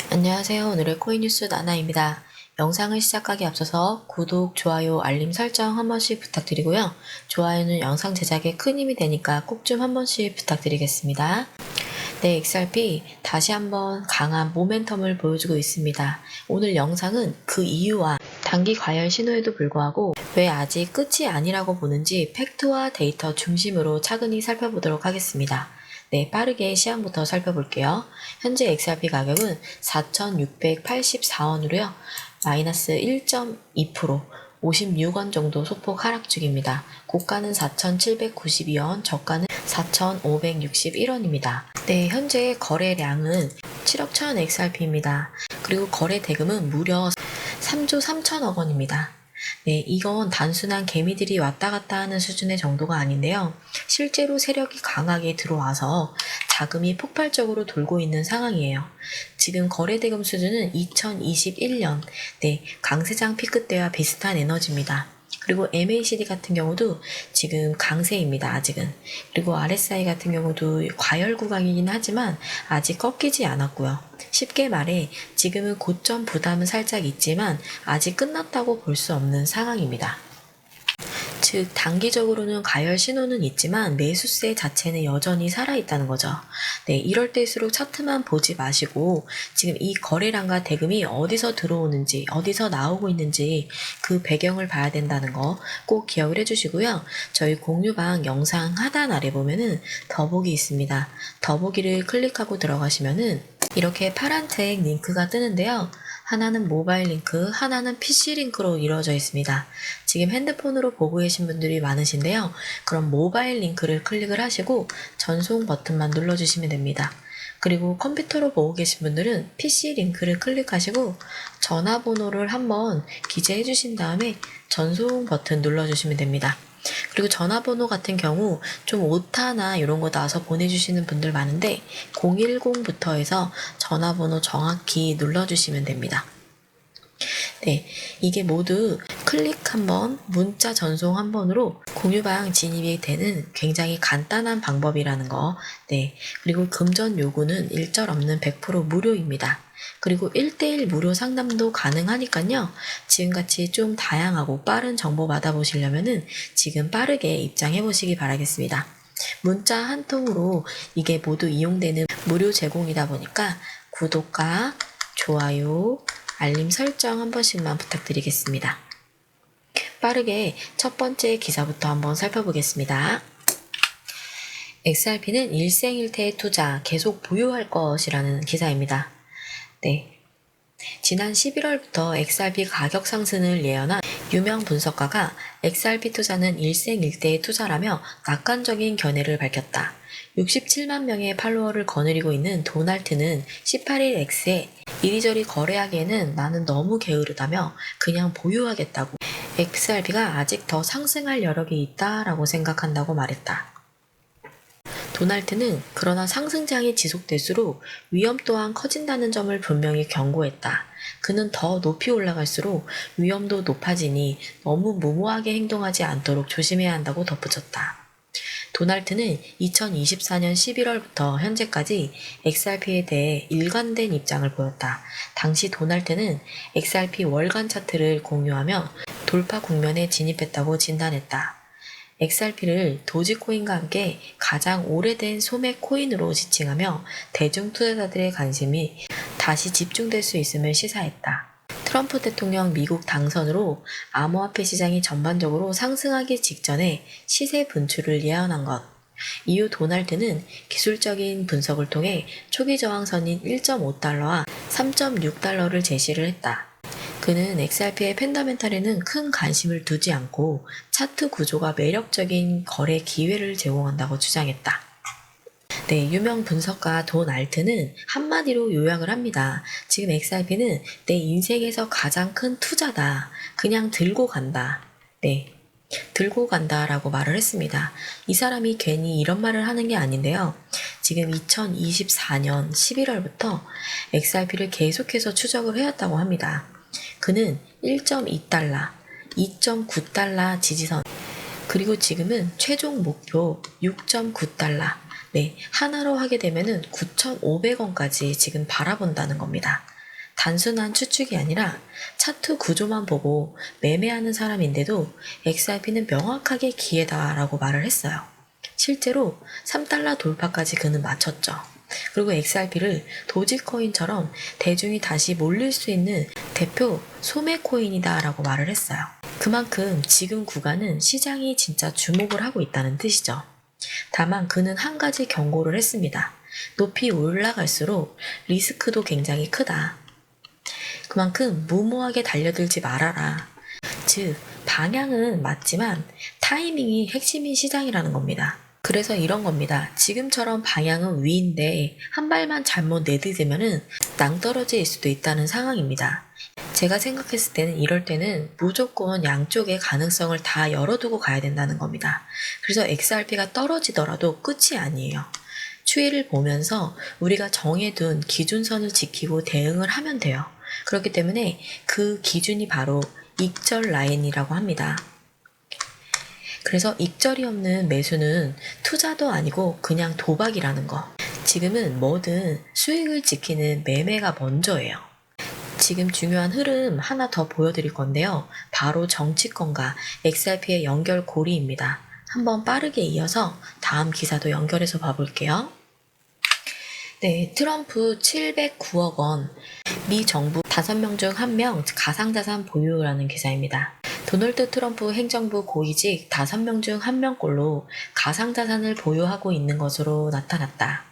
안녕하세요. 오늘의 코인뉴스 나나입니다. 영상을 시작하기 앞서서 구독, 좋아요, 알림 설정 한 번씩 부탁드리고요. 좋아요는 영상 제작에 큰 힘이 되니까 꼭 좀 한 번씩 부탁드리겠습니다. 네, XRP 다시 한번 강한 모멘텀을 보여주고 있습니다. 오늘 영상은 그 이유와 단기 과열 신호에도 불구하고 왜 아직 끝이 아니라고 보는지 팩트와 데이터 중심으로 차근히 살펴보도록 하겠습니다. 네, 빠르게 시황부터 살펴볼게요. 현재 XRP 가격은 4,684원으로요. 마이너스 1.2%, 56원 정도 소폭 하락 중입니다. 고가는 4,792원, 저가는 4,561원입니다. 네, 현재 거래량은 7억 1천 XRP입니다. 그리고 거래 대금은 무려 3조 3천억 원입니다. 네, 이건 단순한 개미들이 왔다 갔다 하는 수준의 정도가 아닌데요. 실제로 세력이 강하게 들어와서 자금이 폭발적으로 돌고 있는 상황이에요. 지금 거래대금 수준은 2021년 강세장 피크 때와 비슷한 에너지입니다. 그리고 MACD 같은 경우도 지금 강세입니다. 아직은. 그리고 RSI 같은 경우도 과열 구간이긴 하지만 아직 꺾이지 않았고요. 쉽게 말해 지금은 고점 부담은 살짝 있지만 아직 끝났다고 볼 수 없는 상황입니다. 즉 단기적으로는 가열 신호는 있지만 매수세 자체는 여전히 살아있다는 거죠. 네, 이럴 때일수록 차트만 보지 마시고 지금 이 거래량과 대금이 어디서 들어오는지 어디서 나오고 있는지 그 배경을 봐야 된다는 거 꼭 기억을 해주시고요. 저희 공유방 영상 하단 아래 보면은 더보기 있습니다. 더보기를 클릭하고 들어가시면은 이렇게 파란색 링크가 뜨는데요. 하나는 모바일 링크, 하나는 PC 링크로 이루어져 있습니다. 지금 핸드폰으로 보고 계신 분들이 많으신데요. 그럼 모바일 링크를 클릭을 하시고 전송 버튼만 눌러주시면 됩니다. 그리고 컴퓨터로 보고 계신 분들은 PC 링크를 클릭하시고 전화번호를 한번 기재해 주신 다음에 전송 버튼 눌러주시면 됩니다. 그리고 전화번호 같은 경우 좀 오타나 이런 거 나와서 보내주시는 분들 많은데 010부터 해서 전화번호 정확히 눌러주시면 됩니다. 네, 이게 모두 클릭 한 번, 문자 전송 한 번으로 공유방 진입이 되는 굉장히 간단한 방법이라는 거. 네, 그리고 금전 요구는 일절 없는 100% 무료입니다. 그리고 1대1 무료 상담도 가능하니까요. 지금같이 좀 다양하고 빠른 정보 받아보시려면은 지금 빠르게 입장해 보시기 바라겠습니다. 문자 한 통으로 이게 모두 이용되는 무료 제공이다 보니까 구독과 좋아요, 알림 설정 한 번씩만 부탁드리겠습니다. 빠르게 첫 번째 기사부터 한번 살펴보겠습니다. XRP는 일생일대 투자 계속 보유할 것이라는 기사입니다. 네, 지난 11월부터 XRP 가격 상승을 예언한 유명 분석가가 XRP 투자는 일생일대의 투자라며 낙관적인 견해를 밝혔다. 67만 명의 팔로워를 거느리고 있는 도날트는 18일 X에 이리저리 거래하기에는 나는 너무 게으르다며 그냥 보유하겠다고 XRP가 아직 더 상승할 여력이 있다라고 생각한다고 말했다. 도날트는 그러나 상승장이 지속될수록 위험 또한 커진다는 점을 분명히 경고했다. 그는 더 높이 올라갈수록 위험도 높아지니 너무 무모하게 행동하지 않도록 조심해야 한다고 덧붙였다. 도날트는 2024년 11월부터 현재까지 XRP에 대해 일관된 입장을 보였다. 당시 도날트는 XRP 월간 차트를 공유하며 돌파 국면에 진입했다고 진단했다. XRP를 도지코인과 함께 가장 오래된 소매 코인으로 지칭하며 대중 투자자들의 관심이 다시 집중될 수 있음을 시사했다. 트럼프 대통령 미국 당선으로 암호화폐 시장이 전반적으로 상승하기 직전에 시세 분출을 예언한 것. 이후 도날드는 기술적인 분석을 통해 초기 저항선인 1.5달러와 3.6달러를 제시를 했다. 그는 XRP의 펀더멘탈에는 큰 관심을 두지 않고 차트 구조가 매력적인 거래 기회를 제공한다고 주장했다. 네, 유명 분석가 돈 알트는 한마디로 요약을 합니다. 지금 XRP는 내 인생에서 가장 큰 투자다. 그냥 들고 간다. 네, 들고 간다라고 말을 했습니다. 이 사람이 괜히 이런 말을 하는 게 아닌데요. 지금 2024년 11월부터 XRP를 계속해서 추적을 해왔다고 합니다. 그는 1.2달러, 2.9달러 지지선, 그리고 지금은 최종 목표 6.9달러, 네, 하나로 하게 되면은 9,500원까지 지금 바라본다는 겁니다. 단순한 추측이 아니라 차트 구조만 보고 매매하는 사람인데도 XRP는 명확하게 기회다라고 말을 했어요. 실제로 3달러 돌파까지 그는 마쳤죠. 그리고 XRP를 도지코인처럼 대중이 다시 몰릴 수 있는 대표 소매코인이다라고 말을 했어요. 그만큼 지금 구간은 시장이 진짜 주목을 하고 있다는 뜻이죠. 다만 그는 한 가지 경고를 했습니다. 높이 올라갈수록 리스크도 굉장히 크다. 그만큼 무모하게 달려들지 말아라. 즉, 방향은 맞지만 타이밍이 핵심인 시장이라는 겁니다. 그래서 이런 겁니다. 지금처럼 방향은 위인데 한 발만 잘못 내딛으면 낭떠러지일 수도 있다는 상황입니다. 제가 생각했을 때는 이럴 때는 무조건 양쪽의 가능성을 다 열어두고 가야 된다는 겁니다. 그래서 XRP가 떨어지더라도 끝이 아니에요. 추이를 보면서 우리가 정해둔 기준선을 지키고 대응을 하면 돼요. 그렇기 때문에 그 기준이 바로 익절 라인이라고 합니다. 그래서 익절이 없는 매수는 투자도 아니고 그냥 도박이라는 거. 지금은 뭐든 수익을 지키는 매매가 먼저예요. 지금 중요한 흐름 하나 더 보여드릴 건데요. 바로 정치권과 XRP의 연결고리입니다. 한번 빠르게 이어서 다음 기사도 연결해서 봐볼게요. 네, 트럼프 709억 원, 미 정부 5명 중 1명 가상자산 보유라는 기사입니다. 도널드 트럼프 행정부 고위직 5명 중 1명꼴로 가상자산을 보유하고 있는 것으로 나타났다.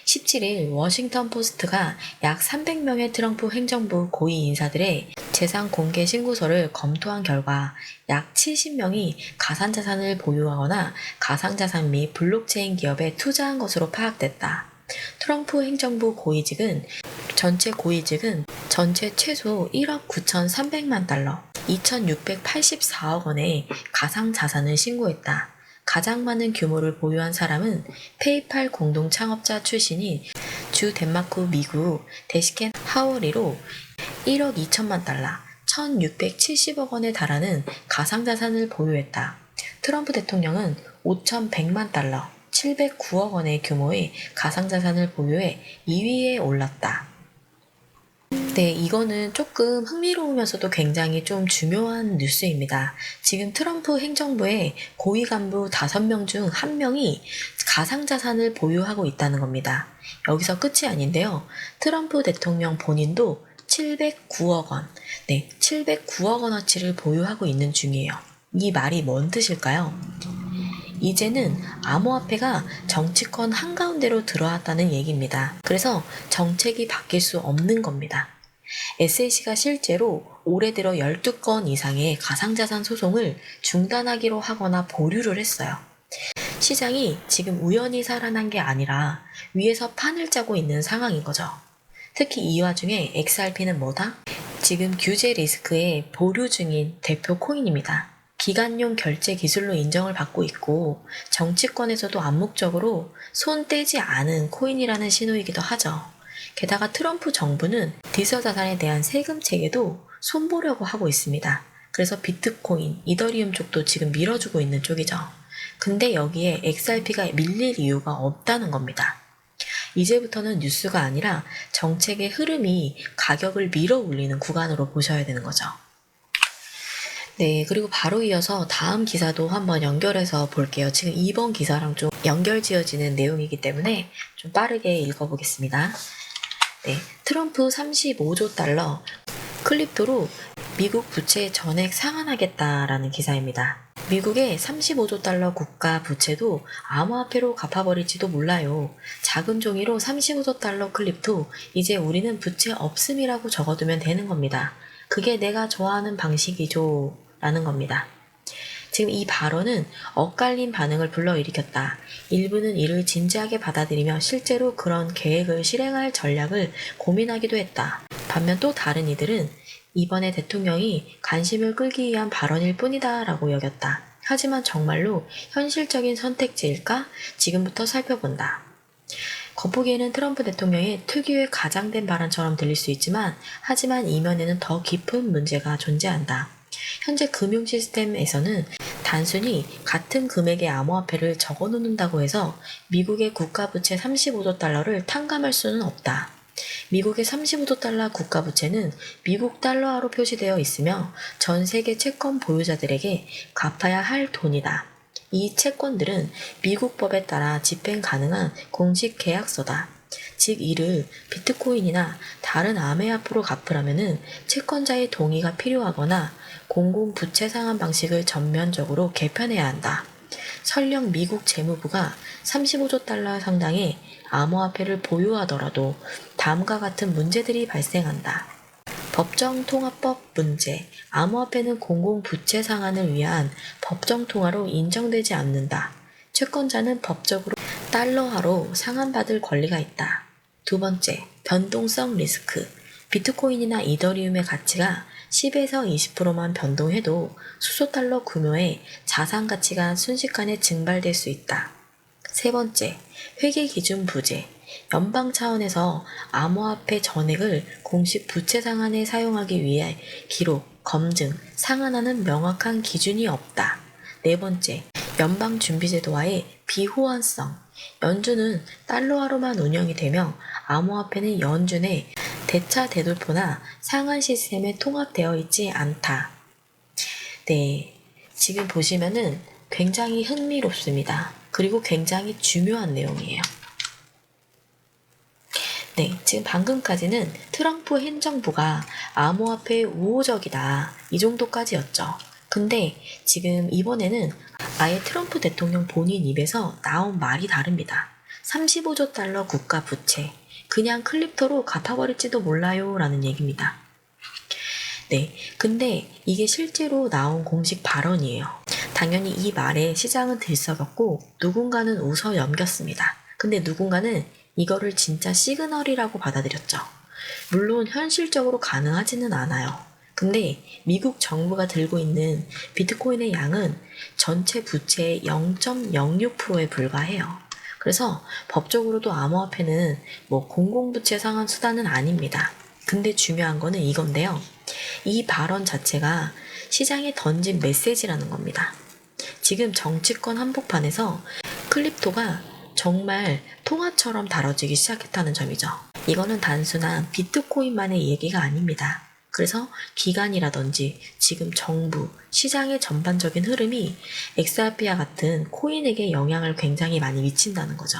17일 워싱턴 포스트가 약 300명의 트럼프 행정부 고위 인사들의 재산 공개 신고서를 검토한 결과 약 70명이 가상자산을 보유하거나 가상자산 및 블록체인 기업에 투자한 것으로 파악됐다. 트럼프 행정부 고위직은 전체 최소 1억 9,300만 달러, 2,684억 원의 가상자산을 신고했다. 가장 많은 규모를 보유한 사람은 페이팔 공동 창업자 출신인 주 덴마크 미국 데시켄 하워리로 1억 2천만 달러, 1,670억 원에 달하는 가상자산을 보유했다. 트럼프 대통령은 5,100만 달러, 709억 원의 규모의 가상자산을 보유해 2위에 올랐다. 네, 이거는 조금 흥미로우면서도 굉장히 좀 중요한 뉴스입니다. 지금 트럼프 행정부의 고위 간부 5명 중 1명이 가상자산을 보유하고 있다는 겁니다. 여기서 끝이 아닌데요. 트럼프 대통령 본인도 709억 원, 709억 원어치를 보유하고 있는 중이에요. 이 말이 뭔 뜻일까요? 이제는 암호화폐가 정치권 한가운데로 들어왔다는 얘기입니다. 그래서 정책이 바뀔 수 없는 겁니다. SEC가 실제로 올해 들어 12건 이상의 가상자산 소송을 중단하기로 하거나 보류를 했어요. 시장이 지금 우연히 살아난 게 아니라 위에서 판을 짜고 있는 상황인 거죠. 특히 이 와중에 XRP는 뭐다? 지금 규제 리스크에 보류 중인 대표 코인입니다. 기간용 결제 기술로 인정을 받고 있고 정치권에서도 암묵적으로 손 떼지 않은 코인이라는 신호이기도 하죠. 게다가 트럼프 정부는 디지털 자산에 대한 세금 체계도 손보려고 하고 있습니다. 그래서 비트코인, 이더리움 쪽도 지금 밀어주고 있는 쪽이죠. 근데 여기에 XRP가 밀릴 이유가 없다는 겁니다. 이제부터는 뉴스가 아니라 정책의 흐름이 가격을 밀어 올리는 구간으로 보셔야 되는 거죠. 네, 그리고 바로 이어서 다음 기사도 한번 연결해서 볼게요. 지금 이번 기사랑 좀 연결지어지는 내용이기 때문에 좀 빠르게 읽어보겠습니다. 네, 트럼프 35조 달러 클립토로 미국 부채 전액 상환하겠다라는 기사입니다. 미국의 35조 달러 국가 부채도 암호화폐로 갚아버릴지도 몰라요. 작은 종이로 35조 달러 클립토, 이제 우리는 부채 없음이라고 적어두면 되는 겁니다. 그게 내가 좋아하는 방식이죠. 라는 겁니다. 지금 이 발언은 엇갈린 반응을 불러일으켰다. 일부는 이를 진지하게 받아들이며 실제로 그런 계획을 실행할 전략을 고민하기도 했다. 반면 또 다른 이들은 이번에 대통령이 관심을 끌기 위한 발언일 뿐이다 라고 여겼다. 하지만 정말로 현실적인 선택지일까? 지금부터 살펴본다. 겉보기에는 트럼프 대통령의 특유의 가장된 발언처럼 들릴 수 있지만 하지만 이면에는 더 깊은 문제가 존재한다. 현재 금융 시스템에서는 단순히 같은 금액의 암호화폐를 적어 놓는다고 해서 미국의 국가 부채 35조 달러를 탕감할 수는 없다. 미국의 35조 달러 국가 부채는 미국 달러화로 표시되어 있으며 전 세계 채권 보유자들에게 갚아야 할 돈이다. 이 채권들은 미국 법에 따라 집행 가능한 공식 계약서다. 즉 이를 비트코인이나 다른 암호화폐로 갚으려면 채권자의 동의가 필요하거나 공공부채 상환 방식을 전면적으로 개편해야 한다. 설령 미국 재무부가 35조 달러 상당의 암호화폐를 보유하더라도 다음과 같은 문제들이 발생한다. 법정통화법 문제. 암호화폐는 공공부채 상환을 위한 법정통화로 인정되지 않는다. 채권자는 법적으로 달러화로 상환받을 권리가 있다. 두 번째, 변동성 리스크. 비트코인이나 이더리움의 가치가 10에서 20%만 변동해도 수조 달러 규모의 자산 가치가 순식간에 증발될 수 있다. 세 번째, 회계 기준 부재. 연방 차원에서 암호화폐 전액을 공식 부채 상환에 사용하기 위해 기록, 검증, 상환하는 명확한 기준이 없다. 네 번째, 연방준비제도와의 비호환성. 연준은 달러화로만 운영이 되며 암호화폐는 연준의 대차 대돌포나 상환 시스템에 통합되어 있지 않다. 네, 지금 보시면은 굉장히 흥미롭습니다. 그리고 굉장히 중요한 내용이에요. 네, 지금 방금까지는 트럼프 행정부가 암호화폐 우호적이다. 이 정도까지였죠. 근데 지금 이번에는 아예 트럼프 대통령 본인 입에서 나온 말이 다릅니다. 35조 달러 국가 부채. 그냥 클립토로 갚아버릴지도 몰라요. 라는 얘기입니다. 네, 근데 이게 실제로 나온 공식 발언이에요. 당연히 이 말에 시장은 들썩였고 누군가는 웃어 넘겼습니다. 근데 누군가는 이거를 진짜 시그널이라고 받아들였죠. 물론 현실적으로 가능하지는 않아요. 근데 미국 정부가 들고 있는 비트코인의 양은 전체 부채의 0.06%에 불과해요. 그래서 법적으로도 암호화폐는 공공부채 상환 수단은 아닙니다. 근데 중요한 거는 이건데요. 이 발언 자체가 시장에 던진 메시지라는 겁니다. 지금 정치권 한복판에서 클립토가 정말 통화처럼 다뤄지기 시작했다는 점이죠. 이거는 단순한 비트코인만의 얘기가 아닙니다. 그래서 기관이라든지 지금 정부, 시장의 전반적인 흐름이 엑스아피아 같은 코인에게 영향을 굉장히 많이 미친다는 거죠.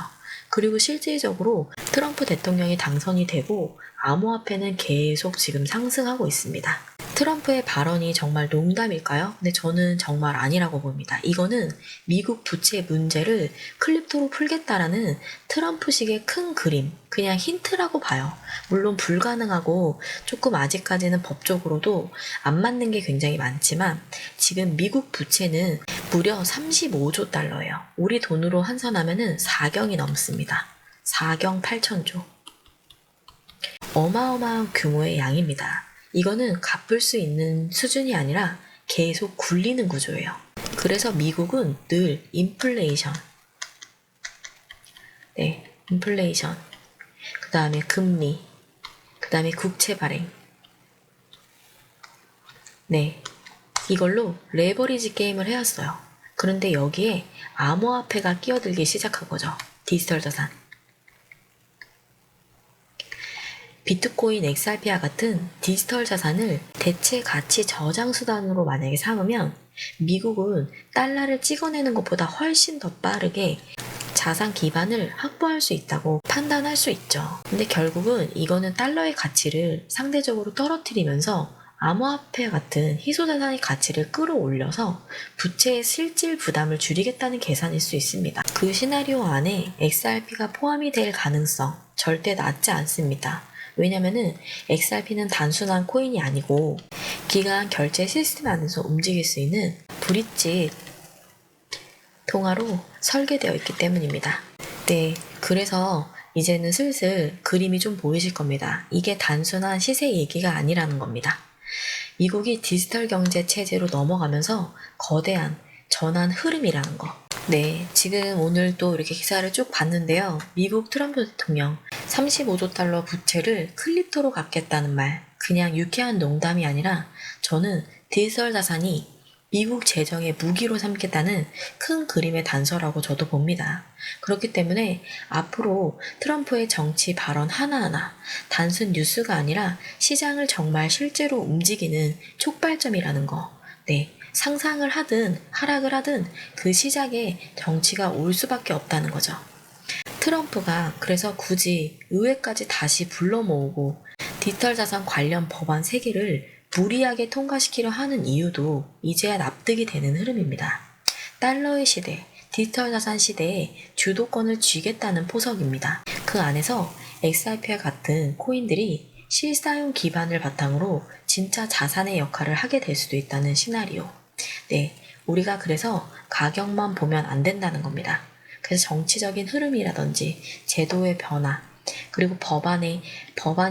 그리고 실질적으로 트럼프 대통령이 당선이 되고 암호화폐는 계속 지금 상승하고 있습니다. 트럼프의 발언이 정말 농담일까요? 근데 저는 정말 아니라고 봅니다. 이거는 미국 부채 문제를 클립토로 풀겠다라는 트럼프식의 큰 그림, 그냥 힌트라고 봐요. 물론 불가능하고 조금 아직까지는 법적으로도 안 맞는 게 굉장히 많지만 지금 미국 부채는 무려 35조 달러예요. 우리 돈으로 환산하면은 4경이 넘습니다. 4경 8천조. 어마어마한 규모의 양입니다. 이거는 갚을 수 있는 수준이 아니라 계속 굴리는 구조예요. 그래서 미국은 늘 인플레이션, 인플레이션, 그 다음에 금리, 그 다음에 국채 발행, 이걸로 레버리지 게임을 해왔어요. 그런데 여기에 암호화폐가 끼어들기 시작한 거죠. 디지털 자산. 비트코인, 엑스아피아 같은 디지털 자산을 대체 가치 저장 수단으로 만약에 삼으면 미국은 달러를 찍어내는 것보다 훨씬 더 빠르게 자산 기반을 확보할 수 있다고 판단할 수 있죠. 근데 결국은 이거는 달러의 가치를 상대적으로 떨어뜨리면서 암호화폐 같은 희소자산의 가치를 끌어올려서 부채의 실질 부담을 줄이겠다는 계산일 수 있습니다. 그 시나리오 안에 XRP가 포함이 될 가능성 절대 낮지 않습니다. 왜냐면은 XRP는 단순한 코인이 아니고 기간 결제 시스템 안에서 움직일 수 있는 브릿지 통화로 설계되어 있기 때문입니다. 그래서 이제는 슬슬 그림이 좀 보이실 겁니다. 이게 단순한 시세 얘기가 아니라는 겁니다. 미국이 디지털 경제 체제로 넘어가면서 거대한 전환 흐름이라는 거. 지금 오늘 또 이렇게 기사를 쭉 봤는데요. 미국 트럼프 대통령 35조 달러 부채를 클립토로 갚겠다는 말, 그냥 유쾌한 농담이 아니라 저는 디지털 자산이 미국 재정의 무기로 삼겠다는 큰 그림의 단서라고 저도 봅니다. 그렇기 때문에 앞으로 트럼프의 정치 발언 하나하나 단순 뉴스가 아니라 시장을 정말 실제로 움직이는 촉발점이라는 거. 네, 상상을 하든 하락을 하든 그 시작에 정치가 올 수밖에 없다는 거죠. 트럼프가 그래서 굳이 의회까지 다시 불러 모으고 디지털 자산 관련 법안 3개를 무리하게 통과시키려 하는 이유도 이제야 납득이 되는 흐름입니다. 달러의 시대, 디지털 자산 시대에 주도권을 쥐겠다는 포석입니다. 그 안에서 XRP와 같은 코인들이 실사용 기반을 바탕으로 진짜 자산의 역할을 하게 될 수도 있다는 시나리오. 네, 우리가 그래서 가격만 보면 안 된다는 겁니다. 그래서 정치적인 흐름이라든지 제도의 변화, 그리고 법안이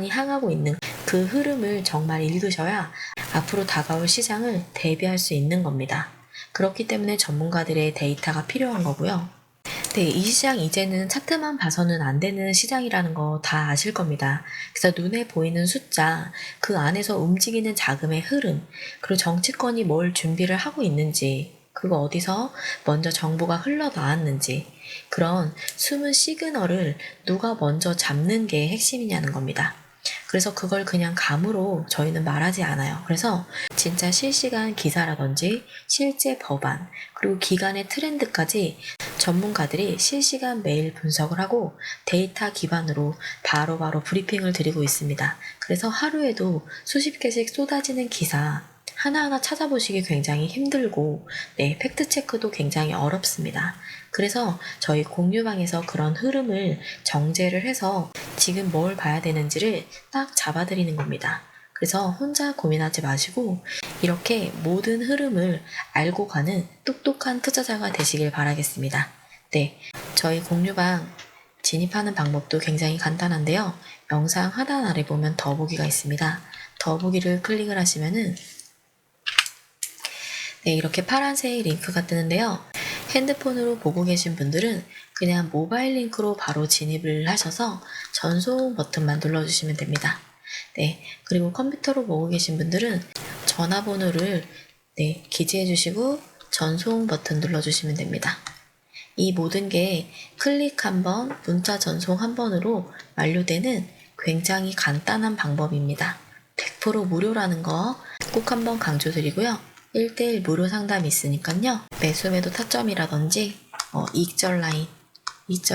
향하고 있는 그 흐름을 정말 읽으셔야 앞으로 다가올 시장을 대비할 수 있는 겁니다. 그렇기 때문에 전문가들의 데이터가 필요한 거고요. 네, 이 시장 이제는 차트만 봐서는 안 되는 시장이라는 거 다 아실 겁니다. 그래서 눈에 보이는 숫자, 그 안에서 움직이는 자금의 흐름, 그리고 정치권이 뭘 준비를 하고 있는지, 그거 어디서 먼저 정보가 흘러나왔는지, 그런 숨은 시그널을 누가 먼저 잡는 게 핵심이냐는 겁니다. 그래서 그걸 그냥 감으로 저희는 말하지 않아요. 그래서 진짜 실시간 기사라든지 실제 법안, 그리고 기간의 트렌드까지 전문가들이 실시간 매일 분석을 하고 데이터 기반으로 바로바로 브리핑을 드리고 있습니다. 그래서 하루에도 수십 개씩 쏟아지는 기사 하나하나 찾아보시기 굉장히 힘들고, 네, 팩트체크도 굉장히 어렵습니다. 그래서 저희 공유방에서 그런 흐름을 정제를 해서 지금 뭘 봐야 되는지를 딱 잡아드리는 겁니다. 그래서 혼자 고민하지 마시고 이렇게 모든 흐름을 알고 가는 똑똑한 투자자가 되시길 바라겠습니다. 네, 저희 공유방 진입하는 방법도 굉장히 간단한데요. 영상 하단 아래 보면 더보기가 있습니다. 더보기를 클릭을 하시면은 네, 이렇게 파란색 링크가 뜨는데요. 핸드폰으로 보고 계신 분들은 그냥 모바일 링크로 바로 진입을 하셔서 전송 버튼만 눌러주시면 됩니다. 네, 그리고 컴퓨터로 보고 계신 분들은 전화번호를 네, 기재해 주시고 전송 버튼 눌러주시면 됩니다. 이 모든 게 클릭 한 번, 문자 전송 한 번으로 완료되는 굉장히 간단한 방법입니다. 100% 무료라는 거 꼭 한번 강조드리고요. 1대1 무료 상담이 있으니까요. 매수매도 타점이라든지 이익절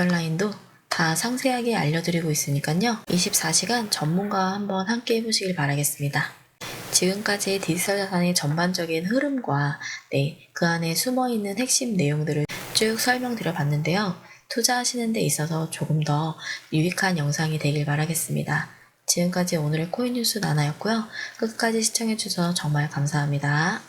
라인도 다 상세하게 알려드리고 있으니까요. 24시간 전문가와 한번 함께 해보시길 바라겠습니다. 지금까지 디지털 자산의 전반적인 흐름과 네, 그 안에 숨어있는 핵심 내용들을 쭉 설명드려 봤는데요. 투자하시는 데 있어서 조금 더 유익한 영상이 되길 바라겠습니다. 지금까지 오늘의 코인 뉴스 나나였고요. 끝까지 시청해주셔서 정말 감사합니다.